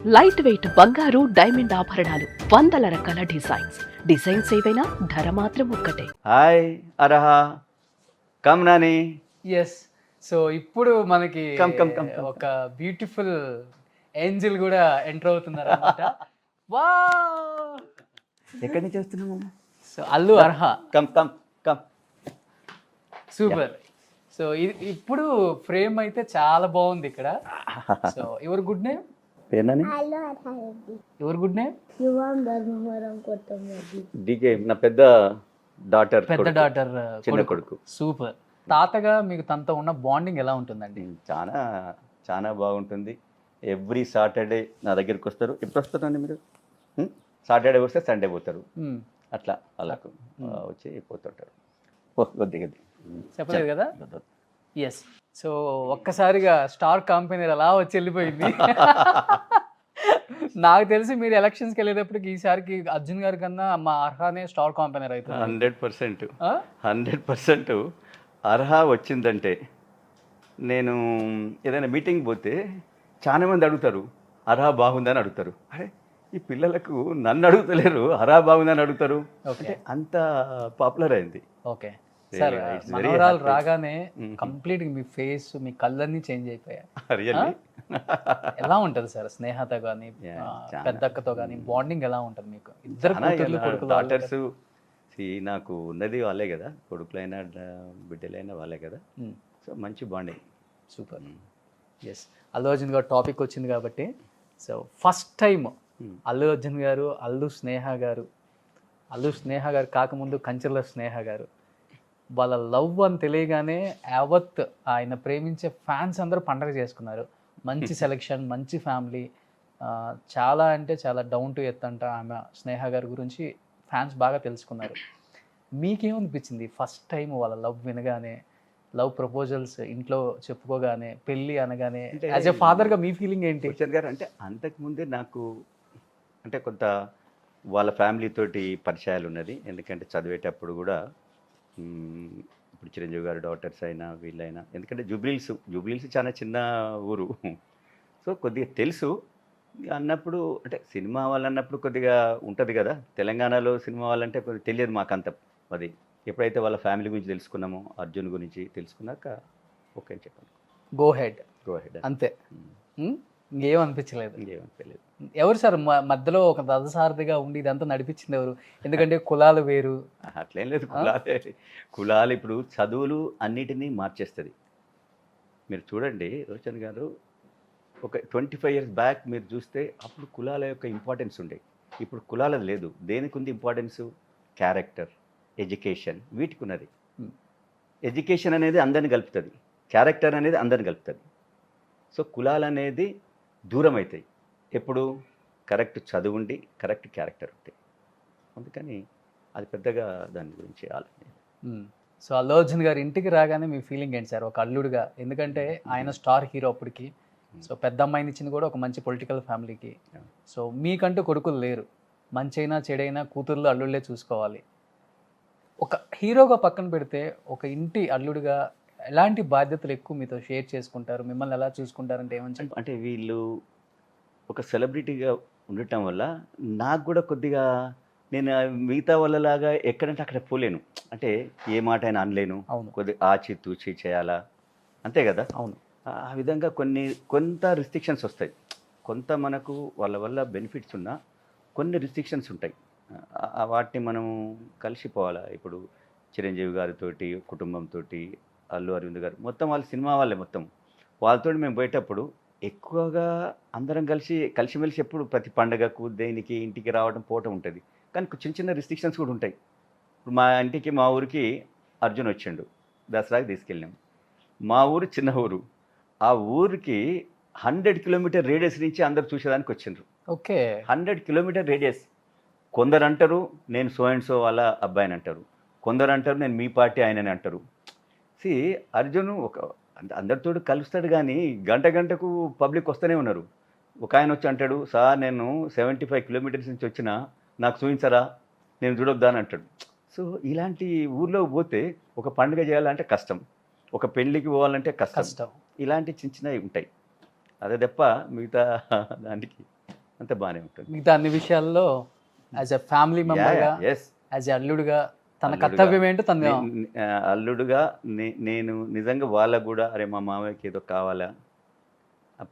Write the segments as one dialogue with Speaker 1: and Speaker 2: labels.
Speaker 1: Light weight బంగారు diamond ఆభరణాలు, వందల రకాల డిజైన్స్ ఏవైనా ధర మాత్రం ఒక్కటే.
Speaker 2: Hi Arha, come Nani.
Speaker 3: Yes. So ఇప్పుడు మనకి
Speaker 2: కమ్.
Speaker 3: ఒక బ్యూటిఫుల్ ఏంజిల్ కూడా ఎంటర్ అవుతున్నారు అనమాట. వా
Speaker 2: ఎక్కడి నుంచి వస్తున్నాము?
Speaker 3: So Allu Arha,
Speaker 2: come come come.
Speaker 3: Super. So ఇప్పుడు ఫ్రేమ్ అయితే చాలా బాగుంది ఇక్కడ. So your good name?
Speaker 2: పేరునాని
Speaker 3: యువర్ గుడ్ నేమ్?
Speaker 2: డీకే, నా పెద్ద డాటర్. చిన్న కొడుకు.
Speaker 3: సూపర్. తాతగా మీకు తనతో ఉన్న బాండింగ్ ఎలా ఉంటుందండి?
Speaker 2: చాలా చాలా బాగుంటుంది. ఎవ్రీ సాటర్డే నా దగ్గరికి వస్తారు. ఎప్పుడు వస్తారండి మీరు? సాటర్డే వస్తే సండే పోతారు. అట్లా వాళ్ళకు వచ్చి పోతుంటారు. కొద్దిగా
Speaker 3: చెప్పలేదు కదా. ఎస్. సో ఒక్కసారిగా స్టార్ కాంపెనర్ అలా వచ్చి వెళ్ళిపోయింది. నాకు తెలిసి మీరు ఎలక్షన్స్కి వెళ్ళేటప్పటికి ఈసారికి అర్జున్ గారి కన్నా మా అర్హానే స్టార్ కాంపెనర్ అవుతుంది.
Speaker 2: 100% అర్హా వచ్చిందంటే, నేను ఏదైనా మీటింగ్ పోతే చాలా మంది అడుగుతారు అర్హా బాగుందని అడుగుతారు. అరే ఈ పిల్లలకు నన్ను అడుగుతలేరు, అర్హా బాగుందని అడుగుతారు. అంటే అంత పాపులర్ అయింది.
Speaker 3: ఓకే సార్, మనవరాలు రాగానే కంప్లీట్ మీ ఫేస్, మీ కళ్ళన్నీ చేంజ్ అయిపోయాయి. ఎలా ఉంటది సార్ స్నేహతో కానీ పెద్దక్కతో కానీ బాండింగ్ ఎలా ఉంటది మీకు? ఇద్దరు
Speaker 2: డాటర్స్ నాకు ఉన్నది వాళ్ళే కదా, కొడుకులైనా బిడ్డలైనా వాళ్ళే కదా. సో మంచి bonding.
Speaker 3: Super. Yes. Allu Arjun గారు టాపిక్ వచ్చింది కాబట్టి, so first time Allu Arjun గారు, అల్లు స్నేహ గారు కాకముందు కంచెల స్నేహ గారు వాళ్ళ లవ్ అని తెలియగానే యావత్ ఆయన ప్రేమించే ఫ్యాన్స్ అందరూ పండగ చేసుకున్నారు. మంచి సెలెక్షన్, మంచి ఫ్యామిలీ, చాలా అంటే చాలా డౌన్ టు ఎర్త్ అంట ఆమె. స్నేహ గారి గురించి ఫ్యాన్స్ బాగా తెలుసుకున్నారు. మీకేమనిపించింది ఫస్ట్ టైం వాళ్ళ లవ్ వినగానే, లవ్ ప్రపోజల్స్ ఇంట్లో చెప్పుకోగానే, పెళ్ళి అనగానే యాజ్ ఎ ఫాదర్గా మీ ఫీలింగ్ ఏంటి?
Speaker 2: గారు అంటే అంతకుముందే నాకు అంటే కొంత వాళ్ళ ఫ్యామిలీ తోటి పరిచయాలు ఉన్నది. ఎందుకంటే చదివేటప్పుడు కూడా ఇప్పుడు చిరంజీవి గారి డాటర్స్ అయినా వీళ్ళైనా, ఎందుకంటే జూబ్లీహిల్స్ చాలా చిన్న ఊరు. సో కొద్దిగా తెలుసు అన్నప్పుడు, అంటే సినిమా వాళ్ళన్నప్పుడు కొద్దిగా ఉంటుంది కదా. తెలంగాణలో సినిమా వాళ్ళంటే కొద్దిగా తెలియదు మాకంత. అది ఎప్పుడైతే వాళ్ళ ఫ్యామిలీ గురించి తెలుసుకున్నామో, అర్జున్ గురించి తెలుసుకున్నాక ఓకే అని చెప్పాను.
Speaker 3: గో హెడ్ అంతే. ఇంకేమనిపించలేదు? ఎవరు సార్ మధ్యలో ఒక రథసారథిగా ఉండి ఇదంతా నడిపించింది ఎవరు? ఎందుకంటే కులాలు వేరు.
Speaker 2: అట్లేం లేదు. కులాలు ఇప్పుడు చదువులు అన్నిటినీ మార్చేస్తుంది. మీరు చూడండి రోషన్ గారు, ఒక 25 years బ్యాక్ మీరు చూస్తే అప్పుడు కులాల యొక్క ఇంపార్టెన్స్ ఉండే. ఇప్పుడు కులాలది లేదు. దేనికి ఉంది ఇంపార్టెన్సు? క్యారెక్టర్, ఎడ్యుకేషన్, వీటికి ఉన్నది. ఎడ్యుకేషన్ అనేది అందరిని కలుపుతుంది, క్యారెక్టర్ అనేది అందరిని కలుపుతుంది. సో కులాలు అనేది దూరం అవుతాయి ఎప్పుడు కరెక్ట్ చదువుండి, కరెక్ట్ క్యారెక్టర్ ఉంటాయి. అందుకని అది పెద్దగా దాని గురించి ఆలోచన.
Speaker 3: సో అల్లు అర్జున్ గారు ఇంటికి రాగానే మీ ఫీలింగ్ ఏంటి సార్ ఒక అల్లుడుగా? ఎందుకంటే ఆయన స్టార్ హీరో అప్పటికి. సో పెద్ద అమ్మాయిని ఇచ్చింది కూడా ఒక మంచి పొలిటికల్ ఫ్యామిలీకి. సో మీకంటూ కొడుకులు లేరు. మంచైనా చెడైనా కూతుర్లు అల్లుళ్ళే చూసుకోవాలి. ఒక హీరోగా పక్కన పెడితే ఒక ఇంటి అల్లుడుగా ఎలాంటి బాధ్యతలు ఎక్కువ మీతో షేర్ చేసుకుంటారు? మిమ్మల్ని ఎలా చూసుకుంటారంటే ఏమని?
Speaker 2: అంటే వీళ్ళు ఒక సెలబ్రిటీగా ఉండటం వల్ల నాకు కూడా కొద్దిగా, నేను మిగతా వాళ్ళలాగా ఎక్కడంటే అక్కడ పోలేను. అంటే ఏ మాట అయినా అనలేను. కొద్దిగా ఆచితూచి చేయాలా, అంతే కదా.
Speaker 3: అవును.
Speaker 2: ఆ విధంగా కొంత రిస్ట్రిక్షన్స్ వస్తాయి. కొంత మనకు వాళ్ళ వల్ల బెనిఫిట్స్ ఉన్నా కొన్ని రిస్ట్రిక్షన్స్ ఉంటాయి. వాటిని మనం కలిసిపోవాలా. ఇప్పుడు చిరంజీవి గారితోటి, కుటుంబంతో, అల్లు అరవింద్ గారు మొత్తం వాళ్ళు సినిమా వాళ్ళే. మొత్తం వాళ్ళతో మేము పోయేటప్పుడు ఎక్కువగా అందరం కలిసిమెలిసి ఎప్పుడు ప్రతి పండగకు దేనికి ఇంటికి రావడం పోవటం ఉంటుంది. కానీ చిన్న చిన్న రిస్ట్రిక్షన్స్ కూడా ఉంటాయి. ఇప్పుడు మా ఊరికి అర్జున్ వచ్చిండు, దసరాకి తీసుకెళ్ళాం. మా ఊరు చిన్న ఊరు. ఆ ఊరికి 100 kilometer రేడియస్ నుంచి అందరు చూసేదానికి వచ్చిండ్రు.
Speaker 3: ఓకే. 100
Speaker 2: kilometer radius. కొందరు అంటారు నేను సో అండ్ సో వాళ్ళ అబ్బాయిని అంటారు, కొందరు అంటారు నేను మీ పార్టీ ఆయనని అంటారు. అర్జున్ అందరితో కలుస్తాడు, కానీ గంటకు పబ్లిక్ వస్తూనే ఉన్నారు. ఒక ఆయన వచ్చి అంటాడు, సార్ నేను 75 kilometers నుంచి వచ్చినా నాకు చూపించరా, నేను చూడొద్దా అని అంటాడు. సో ఇలాంటి ఊర్లో పోతే ఒక పండుగ చేయాలంటే కష్టం, ఒక పెళ్ళికి పోవాలంటే కష్టం. ఇలాంటి చిన్న చిన్నవి ఉంటాయి. అదే తప్ప మిగతా దానికి అంత బాగానే ఉంటుంది.
Speaker 3: మిగతా అన్ని విషయాల్లో యాజ్ ఎ ఫ్యామిలీ మెంబర్గా,
Speaker 2: ఎస్
Speaker 3: యాజ్ ఎ అల్లుడుగా తన
Speaker 2: అల్లుడుగా.
Speaker 3: కర్తవ్యం ఏంటో తను
Speaker 2: అల్లుడుగా నేను నిజంగా వాళ్ళకు కూడా అరే మా మామయ్యకి ఏదో కావాలా,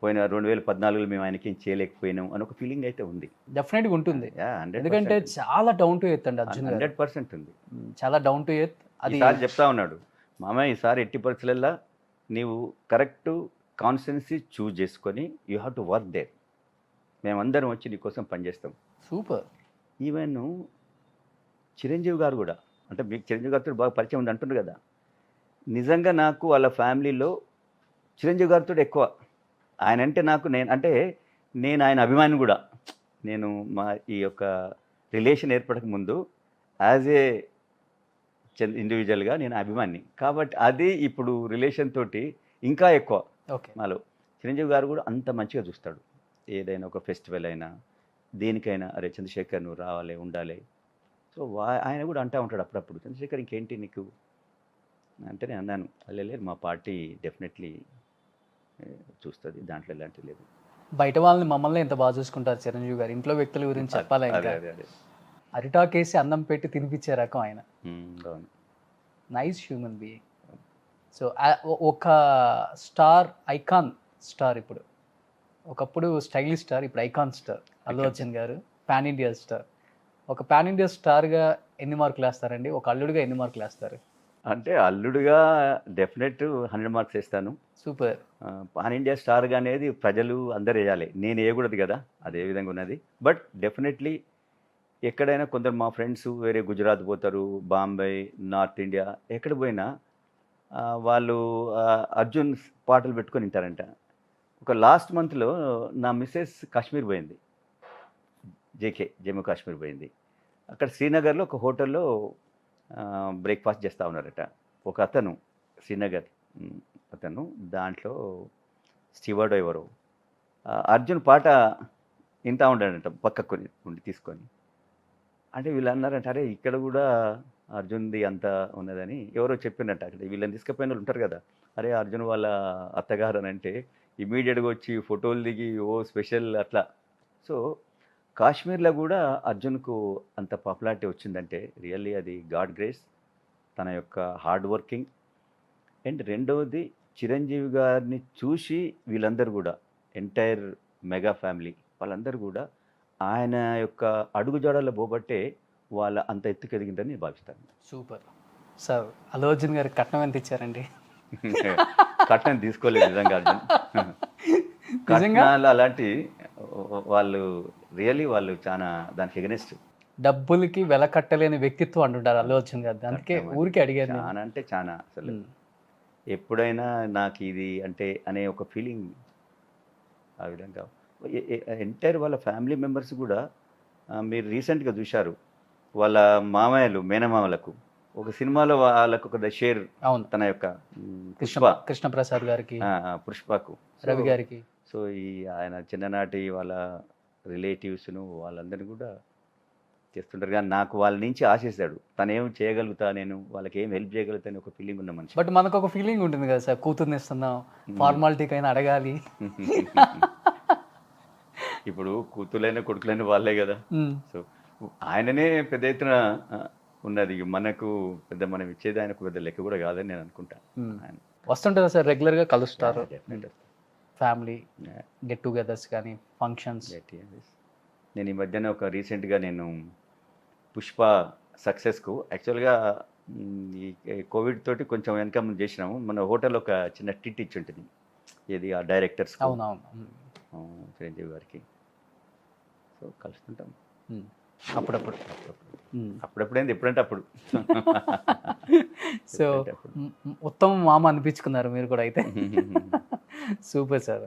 Speaker 2: పోయిన 2014లో మేము ఆయనకి ఏం చేయలేకపోయినాం అని ఒక ఫీలింగ్ అయితే ఉంది.
Speaker 3: డెఫినెట్గా ఉంటుంది.
Speaker 2: 100%
Speaker 3: ఎందుకంటే చాలా డౌన్ టు ఎర్త్ అండి అర్జున్ గారు.
Speaker 2: 100% ఉంది.
Speaker 3: చాలా డౌన్ టు ఎర్త్. అది
Speaker 2: ఈసారి చెప్తా ఉన్నాడు, మామయ్య ఈసారి ఎట్టి పరిస్థితుల్లో నీవు కరెక్ట్ కాన్స్టిట్యున్సీ చూజ్ చేసుకొని you have to work there, మేమందరం వచ్చి నీ కోసం పనిచేస్తాం.
Speaker 3: సూపర్.
Speaker 2: ఈవెన్ చిరంజీవి గారు కూడా, అంటే మీకు చిరంజీవి గారితో బాగా పరిచయం ఉంది అంటున్నారు కదా, నిజంగా నాకు వాళ్ళ ఫ్యామిలీలో చిరంజీవి గారితో ఎక్కువ. ఆయన అంటే నేను ఆయన అభిమాని కూడా. నేను మా ఈ యొక్క రిలేషన్ ఏర్పడక ముందు యాజ్ ఏ ఇండివిజువల్గా నేను అభిమాని, కాబట్టి అది ఇప్పుడు రిలేషన్ తోటి ఇంకా ఎక్కువ
Speaker 3: ఓకే.
Speaker 2: మాలో. చిరంజీవి గారు కూడా అంత మంచిగా చూస్తాడు, ఏదైనా ఒక ఫెస్టివల్ అయినా దేనికైనా అరే చంద్రశేఖర్ నువ్వు రావాలి ఉండాలి. సో ఆయన కూడా అంటూ ఉంటాడు అప్పుడప్పుడు, చంద్రశేఖర్ ఇంకేంటి నీకు అంటే నేను అన్నాను, లేదు మా పార్టీ డెఫినెట్లీ చూస్తుంది, దాంట్లో ఎలాంటి లేదు.
Speaker 3: బయట వాళ్ళని మమ్మల్ని ఎంత బాగా చూసుకుంటారు చిరంజీవి గారు. ఇంట్లో వ్యక్తుల గురించి చెప్పాలి. ఇంకా
Speaker 2: అదే
Speaker 3: అరిటాకేసి అన్నం పెట్టి తినిపించే రకం ఆయన.
Speaker 2: అవును.
Speaker 3: Nice human being. సో ఒక స్టార్, ఐకాన్ స్టార్, ఇప్పుడు ఒకప్పుడు స్టైలిష్ స్టార్, ఇప్పుడు ఐకాన్ స్టార్ అల్లు అర్జున్ గారు, పాన్ ఇండియా స్టార్. ఒక పాన్ ఇండియా స్టార్గా ఎన్ని మార్కులు వేస్తారండి? ఒక అల్లుడిగా ఎన్ని మార్కులు వేస్తారు?
Speaker 2: అంటే అల్లుడుగా డెఫినెట్ 100 మార్క్స్ వేస్తాను.
Speaker 3: సూపర్.
Speaker 2: పాన్ ఇండియా స్టార్గా అనేది ప్రజలు అందరు వేయాలి, నేను వేయకూడదు కదా, అదే విధంగా ఉన్నది. బట్ డెఫినెట్లీ ఎక్కడైనా కొందరు మా ఫ్రెండ్స్ వేరే గుజరాత్ పోతారు, బాంబే, నార్త్ ఇండియా, ఎక్కడ పోయినా వాళ్ళు అర్జున్ పాటలు పెట్టుకొని వింటారంట. ఒక లాస్ట్ మంత్లో నా మిస్సెస్ కాశ్మీర్ పోయింది, జమ్మూ కాశ్మీర్ పోయింది. అక్కడ శ్రీనగర్లో ఒక హోటల్లో బ్రేక్ఫాస్ట్ చేస్తూ ఉన్నారట. ఒక అతను శ్రీనగర్ అతను, దాంట్లో స్టీవర్డ్ ఎవరో అర్జున్ పాట వింటూ ఉంటాడంట పక్కకు ఉండి తీసుకొని. అంటే వీళ్ళు అన్నారంట, అరే ఇక్కడ కూడా అర్జున్ది అంత ఉన్నదని ఎవరో చెప్పినట్టు. అక్కడ వీళ్ళని తీసుకుపోయిన వాళ్ళు ఉంటారు కదా, అరే అర్జున్ వాళ్ళ అత్తగారు అని అంటే ఇమీడియట్గా వచ్చి ఫోటోలు దిగి ఓ స్పెషల్ అట్లా. సో కాశ్మీర్లో కూడా అర్జున్కు అంత పాపులారిటీ వచ్చిందంటే రియల్లీ అది గాడ్ గ్రేస్, తన యొక్క హార్డ్ వర్కింగ్. అండ్ రెండవది చిరంజీవి గారిని చూసి వీళ్ళందరూ కూడా ఎంటైర్ మెగా ఫ్యామిలీ వాళ్ళందరూ కూడా ఆయన యొక్క అడుగుజాడల్లో పోబట్టే వాళ్ళ అంత ఎత్తుకు ఎదిగిందని నేను భావిస్తాను.
Speaker 3: Super sir. అల్లు అర్జున్ గారికి కట్నం ఎంత ఇచ్చారండి?
Speaker 2: కట్నం తీసుకోలేదు నిజంగా అర్జున్. కట్నాలు అలాంటి వాళ్ళు రియల్లీ వాళ్ళు చాలా దానికి ఎగనెస్ట్.
Speaker 3: డబ్బులకి వెల కట్టలేని వ్యక్తిత్వం అంటుంటారు అల్లు అర్జున్ గారు, అందుకే ఊరికి అడిగారు.
Speaker 2: చాలా అంటే చాలా, అసలు ఎప్పుడైనా నాకు ఇది అంటే అనే ఒక ఫీలింగ్ ఆ విధంగా. ఎంటైర్ వాళ్ళ ఫ్యామిలీ మెంబర్స్ కూడా మీరు రీసెంట్గా చూశారు, వాళ్ళ మామయ్యలు మేనమామలకు ఒక సినిమాలో వాళ్ళకు ఒక షేర్,
Speaker 3: అవును,
Speaker 2: తన యొక్క
Speaker 3: కృష్ణప్రసాద్ గారికి,
Speaker 2: పుష్పకు,
Speaker 3: రవి గారికి.
Speaker 2: సో ఈ ఆయన చిన్ననాటి వాళ్ళ రిలేటివ్స్ను వాళ్ళందరినీ కూడా చేస్తుంటారు. కానీ నాకు వాళ్ళ నుంచి ఆశిస్తాడు, తను ఏం చేయగలుగుతా, నేను వాళ్ళకి ఏం హెల్ప్ చేయగలుగుతా అని ఒక ఫీలింగ్ ఉన్న మనిషి.
Speaker 3: బట్ మనకు ఒక ఫీలింగ్ ఉంటుంది కదా సార్, కూతుర్ని ఇస్తున్నాం, ఫార్మాలిటీకైనా అడగాలి.
Speaker 2: ఇప్పుడు కూతుర్లైన కొడుకులైన వాళ్ళే కదా. సో ఆయననే పెద్ద ఎత్తున ఉన్నది, మనకు పెద్ద మనం ఇచ్చేది ఆయనకు పెద్ద లెక్క కూడా కాదని నేను అనుకుంటా.
Speaker 3: వస్తుంటారా సార్ రెగ్యులర్గా కలుస్తారు? ఫ్యామిలీ గెట్ టుగెదర్స్ కానీ ఫంక్షన్స్?
Speaker 2: నేను ఈ మధ్యన ఒక రీసెంట్గా నేను పుష్ప సక్సెస్కు యాక్చువల్గా ఈ కోవిడ్ తోటి కొంచెం వెనక ముందు చేసినాము. మన హోటల్లో ఒక చిన్న టిట్ ఇచ్చి ఉంటుంది, ఏది ఆ డైరెక్టర్స్,
Speaker 3: అవునవును,
Speaker 2: చిరంజీవి గారికి. సో కలుస్తుంటాం
Speaker 3: అప్పుడప్పుడు
Speaker 2: ఏంది ఎప్పుడంటే అప్పుడు.
Speaker 3: సో ఉత్తమ మామ అనిపించుకున్నారు మీరు కూడా అయితే. Super sir.